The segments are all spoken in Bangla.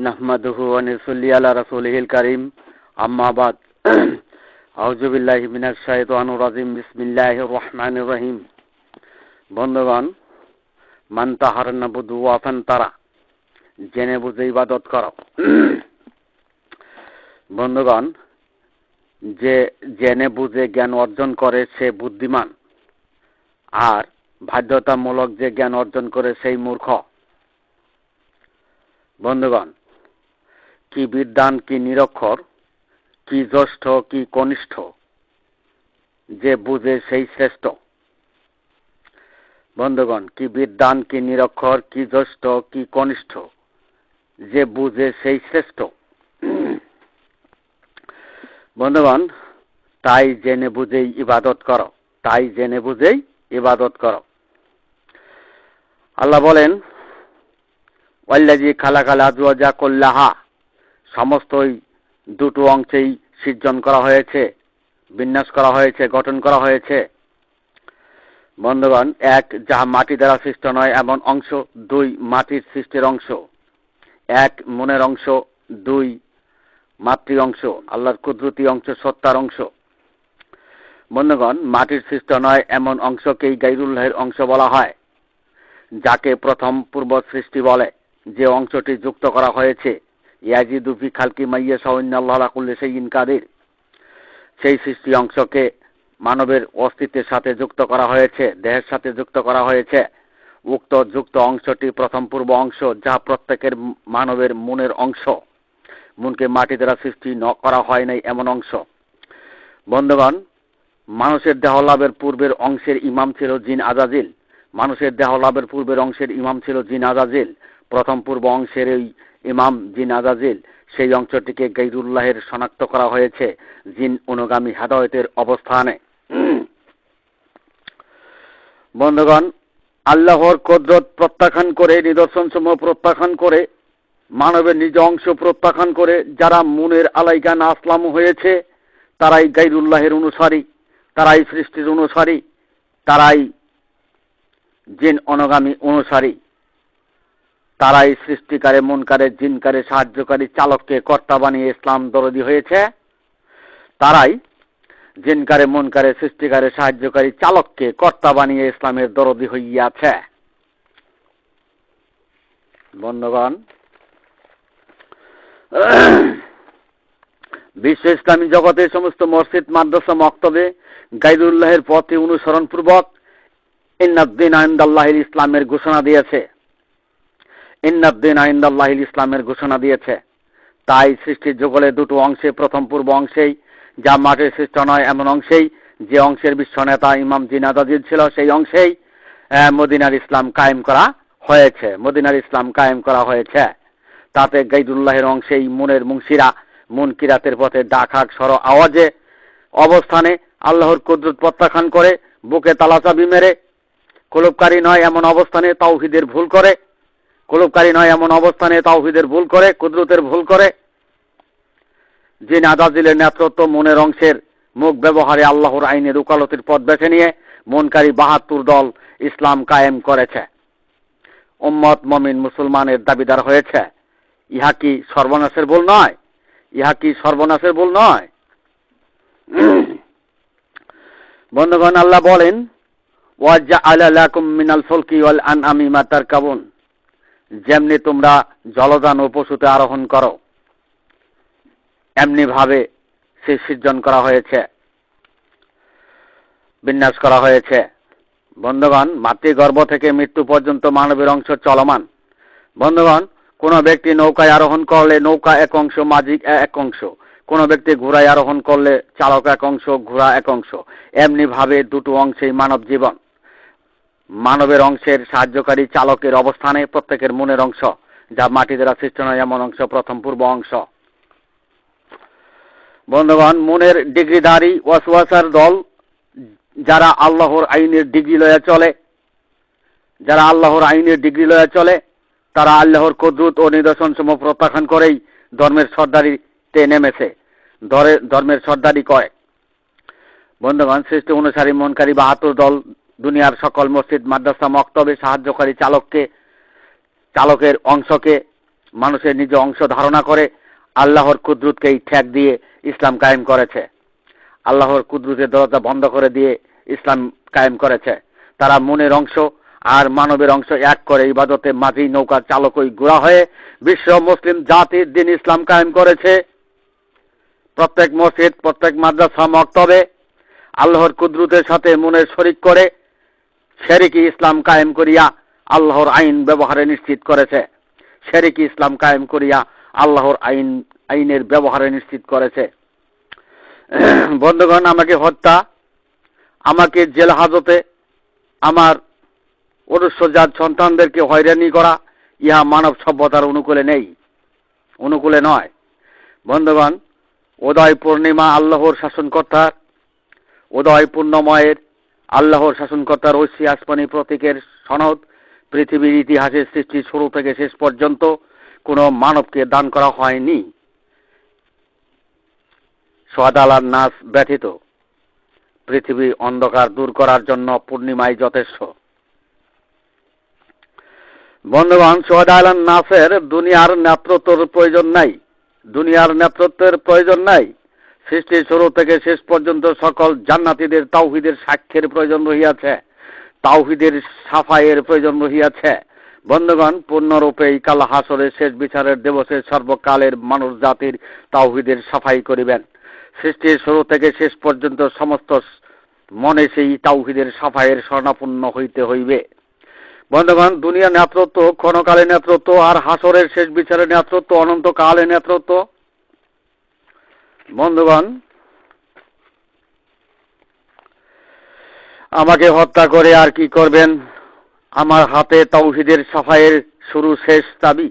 নাহমাদুহু ওয়া নুসাল্লি আলা রাসূলিহিল কারীম আম্মা বাদ আউযু বিল্লাহি মিনাশ শাইতানির রাজিম বিসমিল্লাহির রহমানির রহিম। বন্ধুগণ, মান তাহারান্না বুদু ওয়াফান তারা, জেনে বুঝে ইবাদত করো। বন্ধুগণ, যে জেনে বুঝে জ্ঞান অর্জন করে সে বুদ্ধিমান, আর বাধ্যতামূলক যে জ্ঞান অর্জন করে সেই মূর্খ। বন্ধুগণ, কি বিদ্বান কি নিরক্ষর, কি জ্যেষ্ঠ কি কনিষ্ঠ, যে বুঝে সেই শ্রেষ্ঠ। বন্ধুগণ, কি বিদ্বান কি নিরক্ষর, কি জ্যেষ্ঠ কি কনিষ্ঠ, যে বুঝে সেই শ্রেষ্ঠ। বন্ধুগণ, তাই জেনে বুঝেই ইবাদত করো, তাই জেনে বুঝেই ইবাদত করো। আল্লাহ বলেন, ওয়াল্লাযী খালাকাল আজওয়াজা কুল্লাহা, সমস্তই দুটো অংশেই সৃজন করা হয়েছে, বিন্যাস করা হয়েছে, গঠন করা হয়েছে। বন্ধুগণ, এক, যাহা মাটি দ্বারা সৃষ্ট নয় এমন অংশ; দুই, মাটির সৃষ্টির অংশ; এক, মনের অংশ; দুই, মাতৃ অংশ, আল্লাহর কুদরতি অংশ, সত্তার অংশ। বন্ধুগণ, মাটির সৃষ্ট নয় এমন অংশকেই গায়রুল্লাহের অংশ বলা হয়, যাকে প্রথম পূর্ব সৃষ্টি বলে। যে অংশটি যুক্ত করা হয়েছে, ইয়াজিদু ফি খালকি মাইয়াশাউ ইন্নাল্লাহা আলা কুল্লি শাইইন কাদির, সেই সৃষ্টি অংশকে মানবের অস্তিত্বের সাথে যুক্ত করা হয়েছে, দেহের সাথে যুক্ত করা হয়েছে। উক্ত যুক্ত অংশটি প্রথম পূর্ব অংশ, যা প্রত্যেকের মানবের মনের অংশ। মনকে মাটি দ্বারা সৃষ্টি করা হয় নাই এমন অংশ। বন্ধুগণ, মানুষের দেহ লাভের পূর্বের অংশের ইমাম ছিল জিন আজাজিল। মানুষের দেহ লাভের পূর্বের অংশের ইমাম ছিল জিন আজাজিল। প্রথম পূর্ব অংশের এই ইমাম জিন আজাজিল, সেই অংশটিকে গায়রুল্লাহের শনাক্ত করা হয়েছে জিন অনুগামী হেদায়েতের অবস্থানে। বন্ধুগণ, আল্লাহর কুদরত প্রত্যাখ্যান করে, নিদর্শনসমূহ প্রত্যাখ্যান করে, মানবের নিজ অংশ প্রত্যাখ্যান করে যারা মুনের আলাইকা না আসলাম হয়েছে, তারাই গায়রুল্লাহের অনুসারী, তারাই সৃষ্টির অনুসারী, তারাই জিন অনুগামী অনুসারী, তারাই সৃষ্টিকারে, মনকারে, জিনকারে, সাহায্যকারী, চালককে কর্তা বানিয়ে ইসলাম দরদি হয়েছে। তারাই জিনকারে, মনকারে, সৃষ্টিকারে, সাহায্যকারী, চালককে কর্তা বানিয়ে ইসলামের দরদি হইয়াছে। বন্ধুগণ, বিশ্ব ইসলামী জগতের সমস্ত মসজিদ, মাদ্রাসা, মক্তবে গায়রুল্লাহের পথে অনুসরণ পূর্বক ইন্নাদ-দীন ইনদাল্লাহিল ইসলামের ঘোষণা দিয়েছে। ইন্নাদ-দীন ইনদাল্লাহিল ইসলামের ঘোষণা দিয়েছে। তাই সৃষ্টির যুগলে দুটো অংশে, প্রথম পূর্ব অংশেই, যা মাটির সৃষ্ট নয় এমন অংশেই, যে অংশের বিশ্ব নেতা ইমাম জিন আজাজিল ছিল, সেই অংশেই মদিনার ইসলাম কায়েম করা হয়েছে। মদিনার ইসলাম কায়েম করা হয়েছে। তাতে গায়রুল্লাহের অংশেই মনের মুংশিরা মুনকিরাতের পথে ডাক হাক সর আওয়াজে অবস্থানে আল্লাহর কুদরত প্রত্যাখ্যান করে, বুকে তালাচাবি মেরে, কলবকারী নয় এমন অবস্থানে তাওহীদের ভুল করে, কলবকারী নয় এমন অবস্থানে তাওহীদের ভুল করে, কুদরতের ভুল করে, জিন আজাজিলের নেতৃত্ব মনের অংশের মুখ ব্যবহারে আল্লাহর আইনের উকালতির পথ বেছে নিয়ে মনকারী ৭২ দল ইসলাম কায়েম করেছে। উম্মত মুমিন মুসলমানের দাবিদার হয়েছে। ইহা কি সর্বনাশের ভুল নয়? ইহা কি সর্বনাশের ভুল নয়? বন্ধুগণ, আল্লাহ বলেন, ওয়াজআলা লাকুম মিনাল ফুলকি ওয়াল আনআমি মা তারকাবুন, যেমনি তোমরা জলযান ও পশুতে আরোহণ করো, এমনি ভাবে সে সৃজন করা হয়েছে, বিন্যাস করা হয়েছে। বন্ধুগণ, মাতৃগর্ভ থেকে মৃত্যু পর্যন্ত মানবের অংশ চলমান। বন্ধুগণ, কোন ব্যক্তি নৌকায় আরোহণ করলে নৌকা এক অংশ, মাঝি এক অংশ। কোন ব্যক্তি ঘোড়ায় আরোহণ করলে চালক এক অংশ, ঘোড়া এক অংশ। এমনি ভাবে দুটো অংশেই মানব জীবন। মানবের অংশের সাহায্যকারী চালকের অবস্থানে প্রত্যেকের মনের অংশ, যা মাটি দ্বারা সৃষ্ট নয় এমন অংশ, প্রথম পূর্ব অংশ। বন্ধুগণ, মনের ডিগ্রিধারী ওয়াসওয়াসার দল, যারা আল্লাহর আইনের ডিগ্রি লয়ে চলে, যারা আল্লাহর আইনের ডিগ্রি লয়ে চলে, তারা আল্লাহর কুদরত ও নিদর্শনসমূহ প্রত্যাখ্যান করেই ধর্মের সর্দারিতে নেমেছে, ধর্মের সর্দারি করে। বন্ধুগণ, সৃষ্টি অনুসারী মনকারী ৭২ দল দুনিয়ার সকল মসজিদ, মাদ্রাসা, মক্তবে সাহায্যকারী চালকের অংশকে মানুষের নিজ অংশ ধারণা করে আল্লাহর কুদরতকেই ঠেক দিয়ে ইসলাম কায়েম করেছে। আল্লাহর কুদরতের দরজা বন্ধ করে দিয়ে ইসলাম কায়েম করেছে। তারা মনের অংশ আর মানবের অংশ এক করে ইবাদতে মাঝি নৌকার চালকই গোড়া হয়ে বিশ্ব মুসলিম জাতির দিন ইসলাম কায়েম করেছে। প্রত্যেক মসজিদ, প্রত্যেক মাদ্রাসা, মক্তবে আল্লাহর কুদরতের সাথে মনের শরিক করে শিরকি ইসলাম কায়েম করিয়া আল্লাহর আইন ব্যবহারে নিশ্চিত করেছে। শিরকি ইসলাম কায়েম করিয়া আল্লাহর আইনের ব্যবহারে নিশ্চিত করেছে। বন্ধুগণ, আমাকে হত্যা, আমাকে জেল হাজতে, আমার অনুসজাত সন্তানদেরকে হয়রানি করা ইহা মানব সভ্যতার অনুকূলে নয়। বন্ধুগণ, উদয় পূর্ণিমা আল্লাহর শাসনকর্তার, উদয় পূর্ণময়ের আল্লাহর শাসনকর্তার ঐশী আসমানি প্রতীকের সনদ পৃথিবীর ইতিহাসের সৃষ্টি শুরু থেকে শেষ পর্যন্ত কোনো মানবকে দান করা হয়নি। সোহাদালার নাচ ব্যতীত পৃথিবী অন্ধকার দূর করার জন্য পূর্ণিমাই যথেষ্ট। বন্ধুগণ, সোহাদালার নাচের দুনিয়ার নেতৃত্বের প্রয়োজন নাই। সৃষ্টির শুরু থেকে শেষ পর্যন্ত সকল জান্নাতীদের তাওহীদের সাক্ষ্যের প্রয়োজন রহিয়াছে, তাওহীদের সাফাইয়ের প্রয়োজন রহিয়াছে। বন্ধুগণ, পূর্ণরূপে কাল হাসরের শেষ বিচারের দিবসে সর্বকালের মানুষ জাতির তাওহীদের সাফাই করিবেন। সৃষ্টির শুরু থেকে শেষ পর্যন্ত সমস্ত মনে সেই তাওহীদের সাফাইয়ের স্বর্ণাপন্ন হইতে হইবে। বন্ধুগণ, দুনিয়া নেতৃত্ব ক্ষণকালে নেতৃত্ব, আর হাসরের শেষ বিচারের নেতৃত্ব অনন্তকালে নেতৃত্ব। বন্ধুগণ, আমাকে হত্যা করে আর কি করবেন? আমার হাতে তাওহীদের সাফাইয়ের শুরু শেষ চাবি।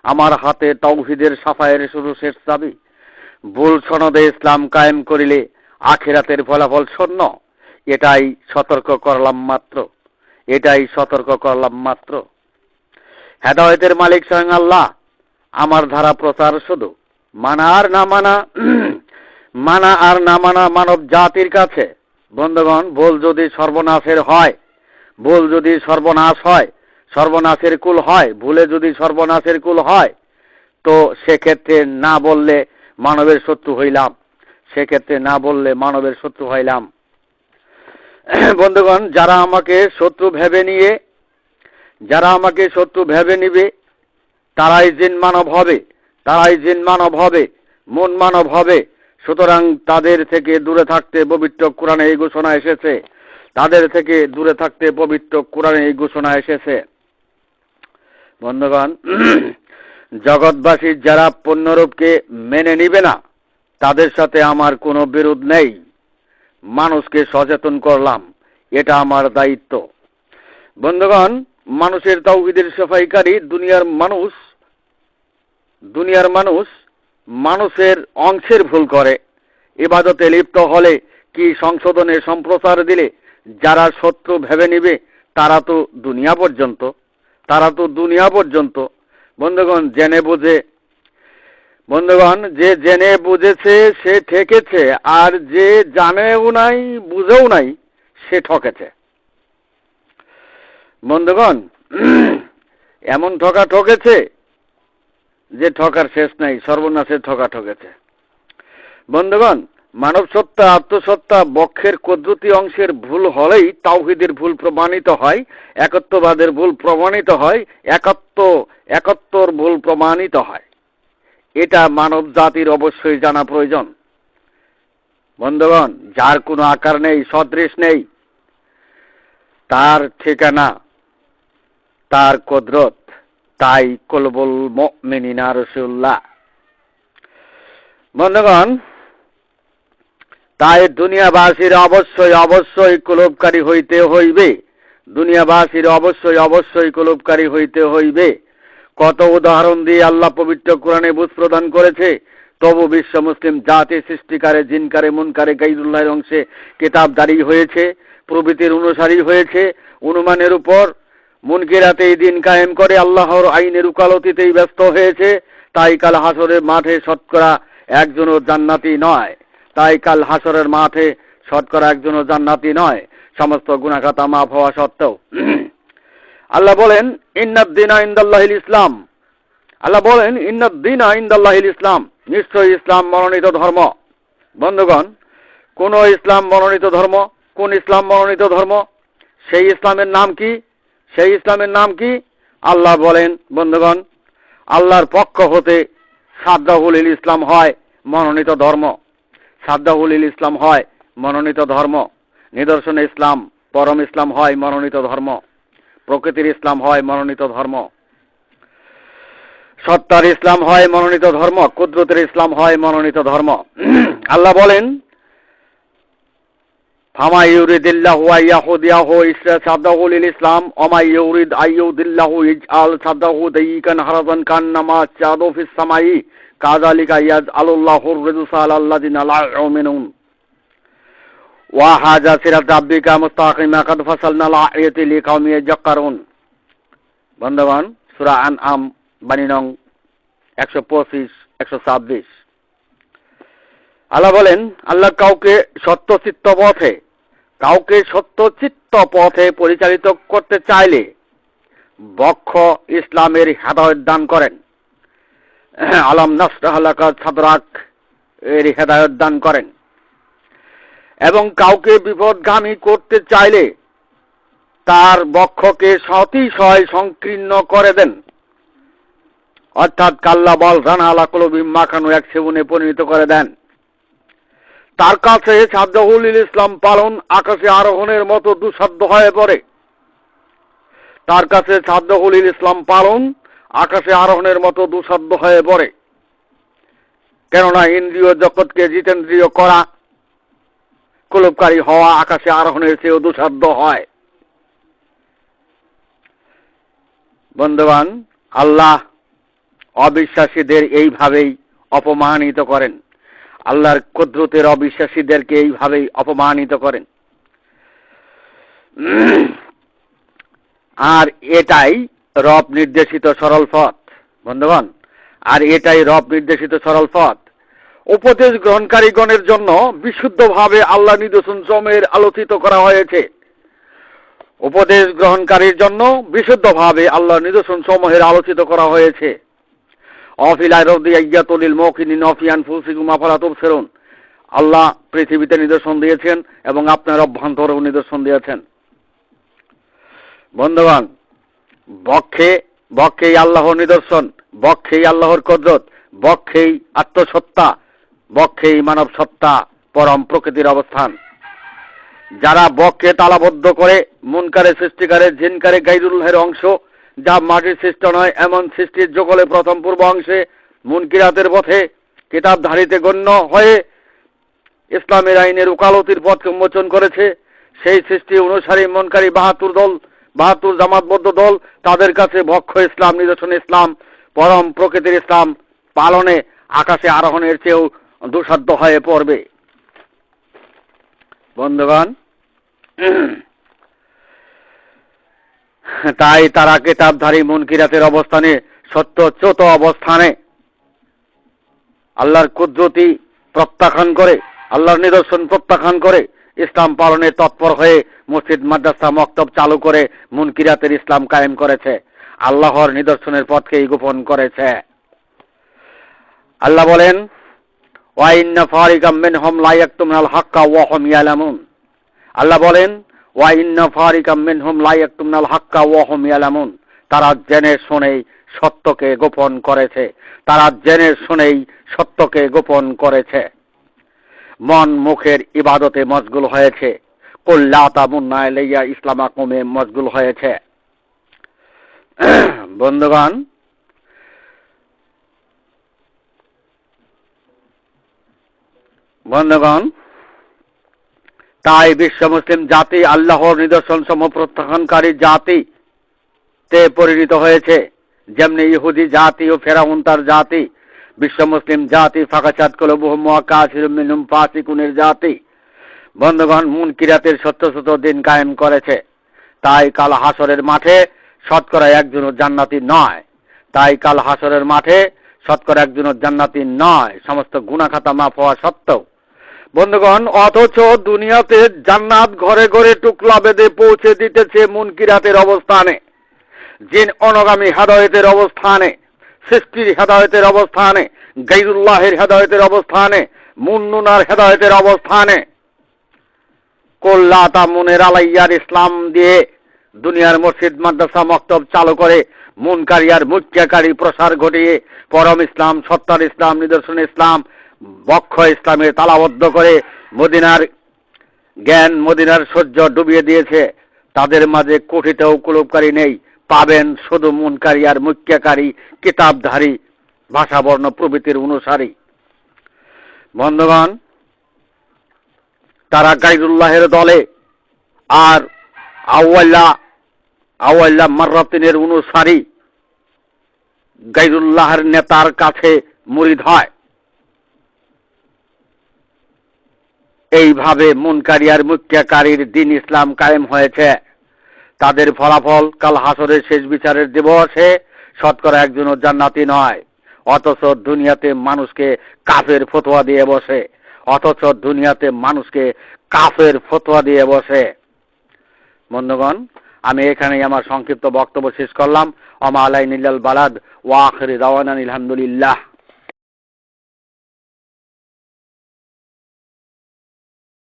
আমার হাতে তাওহীদের সাফাইয়ের শুরু শেষ চাবি। ভুল সনদে ইসলাম কায়েম করিলে আখিরাতের ফলাফল শূন্য। এটাই সতর্ক করলাম মাত্র। হেদায়েতের মালিক স্বয়ং আল্লাহ। আমার ধারা প্রচার শুধু মানা আর না মানা মানব জাতির কাছে। বন্ধুগণ, ভুল যদি সর্বনাশের হয়, সর্বনাশের কুল হয়, ভুলে যদি সর্বনাশের কুল হয়, তো সেক্ষেত্রে না বললে মানবের শত্রু হইলাম। বন্ধুগণ, যারা আমাকে শত্রু ভেবে নিবে তারাই জিন মানব হবে, মন মানব হবে। সুতরাং তাদের থেকে দূরে থাকতে পবিত্র কোরআনে এই ঘোষণা এসেছে। বন্ধুগণ, জগৎবাসীর যারা পূর্ণরূপকে মেনে নিবে না তাদের সাথে আমার কোনো বিরোধ নেই। মানুষকে সচেতন করলাম, এটা আমার দায়িত্ব। বন্ধুগণ, মানুষের তাওহীদের সাফাইকারী দুনিয়ার মানুষ মানুষের অংশের ভুল করে। ইবাদতে লিপ্ত হলে কি সংশোধনে সম্প্রচার দিলে যারা শত্রু ভেবে নিবে তারা তো দুনিয়া পর্যন্ত। বন্ধুগণ, যে জেনে বুঝেছে সে ঠকেছে, আর যে জানেও নাই বুঝেও নাই সে ঠকেছে। বন্ধুগণ, এমন ঠকেছে যে ঠকার শেষ নাই, সর্বনাশের ঠকেছে। বন্ধুগণ, মানব সত্তা, আত্মসত্তা, বক্ষের কুদরতি অংশের ভুল হলেই তাওহীদের ভুল প্রমাণিত হয়, একত্ববাদের ভুল প্রমাণিত হয়, একাত্তর ভুল প্রমাণিত হয়। এটা মানব জাতির অবশ্যই জানা প্রয়োজন। বন্ধুগণ, যার কোনো আকার নেই, সদৃশ নেই, তার ঠিকানা তার কুদরত। তাই কুলবুল মুমিনিনা রাসূলুল্লাহ। বন্ধুগণ, তাই দুনিয়াবাসীর অবশ্যই কুলুপকারী হইতে হইবে। কত উদাহরণ দিয়ে আল্লাহ পবিত্র কোরআনে বুঝ প্রদান করেছে। তবু বিশ্ব মুসলিম জাতি সৃষ্টিকারে, জিনকারে, মুনকারে, গাইরুল্লাহর অংশে কিতাবদারি হয়েছে, প্রভৃতির অনুসারী হয়েছে। অনুমানের উপর মুনকিরাতেই দিন কায়েম করে আল্লাহর আইনের উকালতিতেই ব্যস্ত হয়েছে। তাই কাল হাসরের মাঠে শতকরা একজনও জান্নাতি নয়, সমস্ত গুনাহখাতা মাফ হওয়া সত্ত্বেও। আল্লাহ বলেন, ইন্নাদ দীনা ইনদাল্লাহিল ইসলাম। আল্লাহ বলেন ইন্নাদ-দীনা ইনদাল্লাহিল ইসলাম, নিশ্চয়ই ইসলাম মনোনীত ধর্ম। বন্ধুগণ, কোন ইসলাম মনোনীত ধর্ম? কোন ইসলাম মনোনীত ধর্ম? সেই ইসলামের নাম কি? সেই ইসলামের নাম কি? আল্লাহ বলেন বন্ধুগণ, আল্লাহর পক্ষ হতে সাদ্দাহুল ইসলাম হয় মনোনীত ধর্ম। সাদ্দাহুল ইসলাম হয় মনোনীত ধর্ম। নিদর্শন ইসলাম, পরম ইসলাম হয় মনোনীত ধর্ম। প্রকৃতির ইসলাম হয় মনোনীত ধর্ম। সত্তার ইসলাম হয় মনোনীত ধর্ম। কুদরতের ইসলাম হয় মনোনীত ধর্ম। আল্লাহ বলেন ফামা ইউরিদিল্লাহু আইয়াহুদিয়াহু সাদ্দাহুল ইসলাম ওমা ইউরিদ আইয়ুদিল্লাহু ইজআল সাদ্দাহু দাইকান হারাজান কান্নামা চাদু ফিস সামাই কাযালিকা ইয়াজআলুল্লাহুর রিজসা আলাল্লাযিনা লা ইউমিনুন ওয়া হাযা সিরাত রাব্বিকা মুস্তাকিমা কাদ ফাসালনা আয়াতি লিকাওমি ইয়াযাক্কারুন। বন্ধুগণ, সূরা আনআম বানী নং 125 126। আল্লাহ বলেন আল্লাহ কাউকে সত্যচিত্ত পথে পরিচালিত করতে চাইলে বক্ষ ইসলামের হেদায়েত দান করেন। আলাম নাশরাহ লাকা সাদরাক এর হেদায়েত দান করেন। এবং কাউকে বিপদগামী করতে চাইলে তার বক্ষকে অতিশয় সংকীর্ণ করে দেন। অর্থাৎ কাল্লা বল রানা আলা কলবিম মাখানো এক সেবনে পরিণত করে দেন। তার কাছে সাদ্দাহুল ইসলাম পালন আকাশে আরোহণের মতো দুঃসাধ্য হয়ে পড়ে। তার কাছে সাদ্দাহুল ইসলাম পালন আকাশে আরোহণের মতো দুঃসাধ্য হয়ে পড়ে। কেননা ইন্দ্রিয় জগৎকে জিতেন্দ্রিয় করা, কুলুপকারী হওয়া আকাশে আরোহণের চেয়েও দুঃসাধ্য হয়। বন্ধুগণ, আল্লাহ অবিশ্বাসীদের এইভাবেই অপমানিত করেন। আল্লাহর কুদরতের অবিশ্বাসীদেরকে এইভাবেই অপমানিত করেন। আর এটাই রব নির্দেশিত সরল পথ। বন্ধুগণ, আর এটাই রব নির্দেশিত সরল পথ। উপদেশ গ্রহণকারীগণের জন্য বিশুদ্ধভাবে আল্লাহ নিদর্শন সমূহের আলোচিত করা হয়েছে। উপদেশ গ্রহণকারীর জন্য বিশুদ্ধভাবে আল্লাহ নিদর্শন সমূহের আলোচিত করা হয়েছে। আল্লাহ পৃথিবীতে নিদর্শন দিয়েছেন এবং আপনার অভ্যন্তরেও নিদর্শন দিয়েছেন। বন্ধুগণ, বক্ষেই আল্লাহর নিদর্শন, বক্ষেই আল্লাহর কুদরত, বক্ষেই আত্মসত্তা, বক্ষেই মানব সত্তা, পরম প্রকৃতির অবস্থান। যারা বক্ষকে তালাবদ্ধ করে মুনকারে সৃষ্টিকারে জিনকারে গায়রুল্লাহের অংশ, যা মাটির সৃষ্ট নয় এমন সৃষ্টির জগলে প্রথম পূর্ব অংশে মুনকিরাতের পথে কিতাবধারীতে গণ্য হয়ে ইসলামের আইনের উকালতির পথ উন্মোচন করেছে, সেই সৃষ্টি অনুসারী মনকারী 72 জামাতবদ্ধ দল, তাদের কাছে বক্ষ ইসলাম, নিদর্শন ইসলাম, পরম প্রকৃতির ইসলাম পালনে আকাশে আরোহণের চেয়েও দুঃসাধ্য হয়ে পড়বে। বন্ধুগণ, তাই তারা কিতাবধারী মুনকিরাতের অবস্থানে সত্যচ্যুত অবস্থানে আল্লাহর কুদরতি প্রত্যাখ্যান করে, আল্লাহর নিদর্শন প্রত্যাখ্যান করে ইসলাম পালনে তৎপর হয়ে মসজিদ মাদ্রাসা মক্তব চালু করে মুনকিরাতের ইসলাম কায়েম করেছে, আল্লাহর নিদর্শনের পথকেই গোপন করেছে। আল্লাহ বলেন ওয়া ইন্না ফারিকাম মিনহুম লা ইয়াকতুমুল হাক্কা ওয়া হুম ইয়ালামুন। আল্লাহ বলেন ওয়া ইন্না ফারিকাম মিনহুম লা ইয়াকতুমুল হাক্কা ওয়া হুম ইয়ালামুন। তারা জেনে শুনেই সত্যকে গোপন করেছে, তারা জেনে শুনেই সত্যকে গোপন করেছে। মন মুখের ইবাদতে মশগুল হয়েছে, কুল লা তামুন্না আলাইয়া ইসলামাকুমে মশগুল হয়েছে। বন্ধুগণ, তাই বিশ্ব মুসলিম জাতি আল্লাহর নিদর্শন সমূহ প্রত্যাখ্যানকারী জাতিতে পরিণত হয়েছে। যেমনি ইহুদি জাতি ও ফেরাউন তার জাতি, বিশ্ব মুসলিম জাতি ফাকাসাত কলবুহুম ওয়া কাসিরুম মিনহুম ফাসিকুনের জাতি। বন্ধুগণ, মুনকিরাতের সত্য দিন কায়েম করেছে। তাই কাল হাসরের মাঠে শতকরা একজনও জান্নাতি নয়। তাই কাল হাসরের মাঠে শতকরা একজনও জান্নাতি নয়, সমস্ত গুনাহ খাতা মাফ হওয়া সত্ত্বেও। বন্ধুগণ, অথচ দুনিয়াতে জান্নাত ঘরে ঘরে টুকলা বেঁধে পৌঁছে দিতেছে মুনকিরাতের অবস্থানে, জিন অনগামী হেদায়েতের অবস্থানে, সৃষ্টির হেদায়েতের অবস্থানে, গায়রুল্লাহের হেদায়েতের অবস্থানে, মুন্নুনার হেদায়েতের অবস্থানে, কল্লাতা মুনের আলাইয়ার ইসলাম দিয়ে দুনিয়ার মসজিদ মাদ্রাসা মক্তব চালু করে মুনকারী আর মুক্তিয়াকারী প্রসার ঘটিয়ে পরম ইসলাম, সত্তার ইসলাম, নিদর্শন ইসলাম, বক্ষ ইসলামের তালাবদ্ধ করে মদিনার জ্ঞান, মদিনার সূর্য ডুবিয়ে দিয়েছে। তাদের মাঝে কোটিতেও কুলুপকারী নেই, পাবেন শুধু মুনকারী আর মুক্তিয়াকারী, কিতাবধারী, ভাষাবর্ণ প্রভৃতির অনুসারী। বন্ধুগণ, তারা গায়রুল্লাহের দলে আর আওয়াল্লা মাররাতিনের অনুসারী, গায়রুল্লাহের নেতার কাছে মুরিদ হয়। এইভাবে মুনকারী আর মুক্তিয়াকারীর দ্বীন ইসলাম কায়েম হয়েছে। তাদের ফলাফল কাল হাসরের শেষ বিচারের দিবসে শতকরা একজনও জান্নাতি নয়, অথচ দুনিয়াতে মানুষকে কাফের ফতোয়া দিয়ে বসে। বন্ধুগণ, আমি এখানেই আমার সংক্ষিপ্ত বক্তব্য শেষ করলাম। ওমা আলাইনা ইল্লাল বালাগ ওয়া আখিরু দাওয়ানা আলহামদুলিল্লাহ।